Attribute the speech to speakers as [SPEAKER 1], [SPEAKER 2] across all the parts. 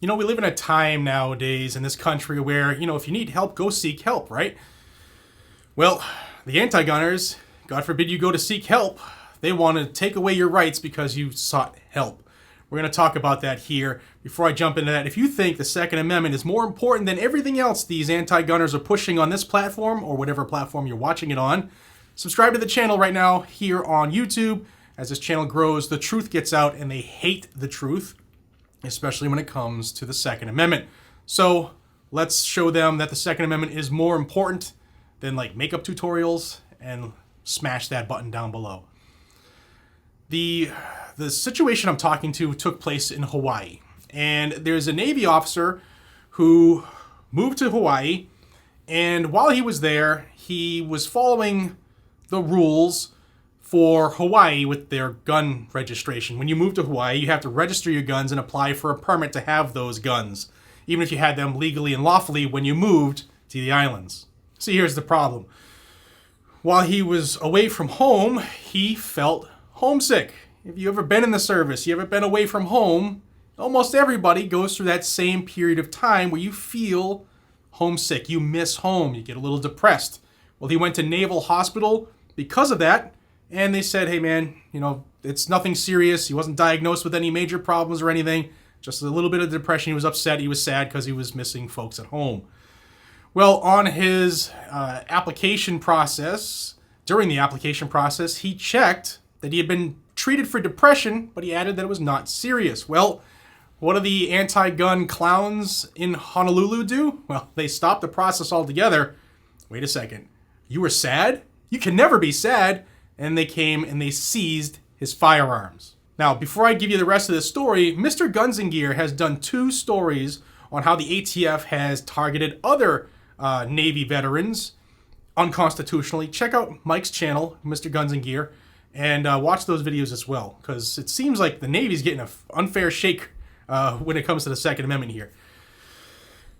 [SPEAKER 1] You know, we live in a time nowadays in this country where, if you need help, go seek help, right? Well, the anti-gunners, God forbid you go to seek help, they want to take away your rights because you sought help. We're going to talk about that here. Before I jump into that, if you think the Second Amendment is more important than everything else these anti-gunners are pushing on this platform or whatever platform you're watching it on, subscribe to the channel right now here on YouTube. As this channel grows, the truth gets out and they hate the truth, especially when it comes to the Second Amendment. So let's show them that the Second Amendment is more important than like makeup tutorials, and smash that button down below. The situation I'm talking to took place in Hawaii, and there's a Navy officer who moved to Hawaii, and while he was there, he was following the rules for Hawaii with their gun registration. When you move to Hawaii, you have to register your guns and apply for a permit to have those guns, even if you had them legally and lawfully when you moved to the islands. See, here's the problem. While he was away from home, he felt homesick. If you've ever been in the service, you ever been away from home, almost everybody goes through that same period of time where you feel homesick. You miss home. You get a little depressed. Well, he went to Naval Hospital because of that, and they said, hey man, it's nothing serious. He wasn't diagnosed with any major problems or anything. Just a little bit of depression. He was upset. He was sad because he was missing folks at home. Well, on his application process, during the application process, he checked that he had been treated for depression, but he added that it was not serious. Well, what do the anti-gun clowns in Honolulu do? Well, they stopped the process altogether. Wait a second. You were sad? You can never be sad. And they came and they seized his firearms. Now, before I give you the rest of the story, Mr. Guns and Gear has done 2 stories on how the ATF has targeted other Navy veterans unconstitutionally. Check out Mike's channel, Mr. Guns and Gear, and watch those videos as well, because it seems like the Navy's getting an unfair shake when it comes to the Second Amendment here.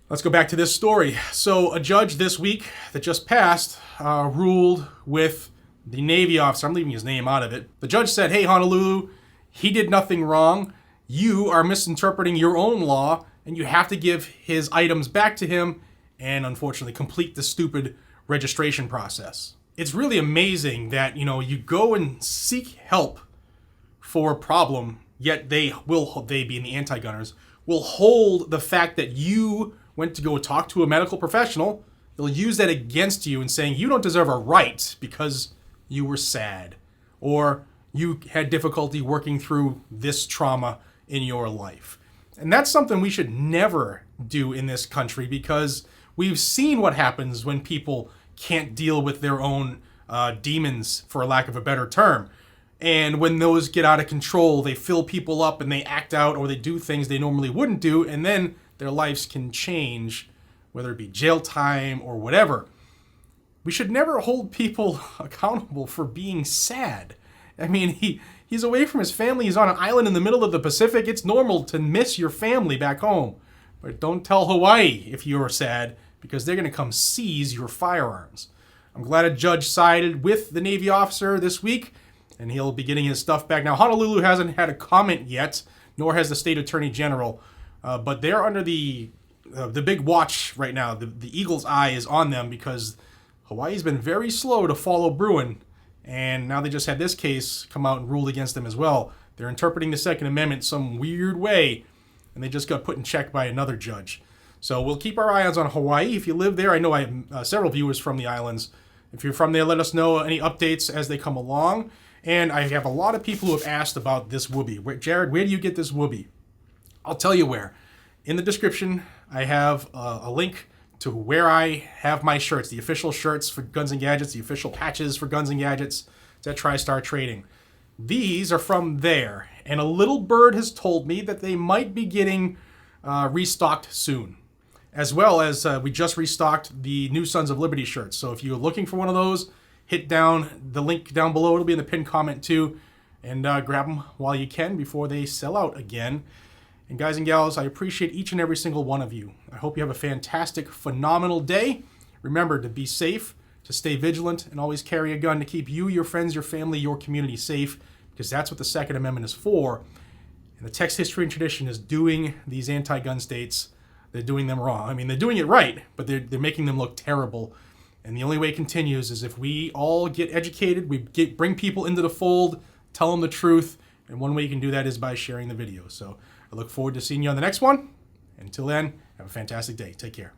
[SPEAKER 1] Let's go back to this story. So a judge this week that just passed ruled with the Navy officer. I'm leaving his name out of it. The judge said, hey, Honolulu, he did nothing wrong. You are misinterpreting your own law, and you have to give his items back to him and unfortunately complete the stupid registration process. It's really amazing that, you go and seek help for a problem, yet they being the anti-gunners, will hold the fact that you went to go talk to a medical professional. They'll use that against you and saying you don't deserve a right because you were sad or you had difficulty working through this trauma in your life. And that's something we should never do in this country, because we've seen what happens when people can't deal with their own demons, for a lack of a better term. And when those get out of control, they fill people up and they act out or they do things they normally wouldn't do, and then their lives can change, whether it be jail time or whatever. We should never hold people accountable for being sad. I mean, he's away from his family. He's on an island in the middle of the Pacific. It's normal to miss your family back home. But don't tell Hawaii if you're sad, because they're going to come seize your firearms. I'm glad a judge sided with the Navy officer this week, and he'll be getting his stuff back. Now, Honolulu hasn't had a comment yet, nor has the state attorney general, but they're under the big watch right now. The eagle's eye is on them, because Hawaii's been very slow to follow Bruin, and now they just had this case come out and ruled against them as well. They're interpreting the Second Amendment some weird way, and they just got put in check by another judge. So we'll keep our eyes on Hawaii. If you live there, I know I have several viewers from the islands. If you're from there, let us know any updates as they come along. And I have a lot of people who have asked about this whoopee. Jared, where do you get this whoopee? I'll tell you where. In the description, I have a link to where I have my shirts, the official shirts for Guns and Gadgets, the official patches for Guns and Gadgets. It's at TriStar Trading. These are from there, and a little bird has told me that they might be getting restocked soon, as well as we just restocked the new Sons of Liberty shirts. So if you're looking for one of those, hit down the link down below. It'll be in the pinned comment too, and grab them while you can before they sell out again. And guys and gals, I appreciate each and every single one of you. I hope you have a fantastic, phenomenal day. Remember to be safe, to stay vigilant, and always carry a gun to keep you, your friends, your family, your community safe, because that's what the Second Amendment is for. And the text, history, and tradition is doing these anti-gun states, they're doing them wrong. I mean, they're doing it right, but they're making them look terrible. And the only way it continues is if we all get educated, bring people into the fold, tell them the truth, and one way you can do that is by sharing the video. So I look forward to seeing you on the next one. Until then, have a fantastic day. Take care.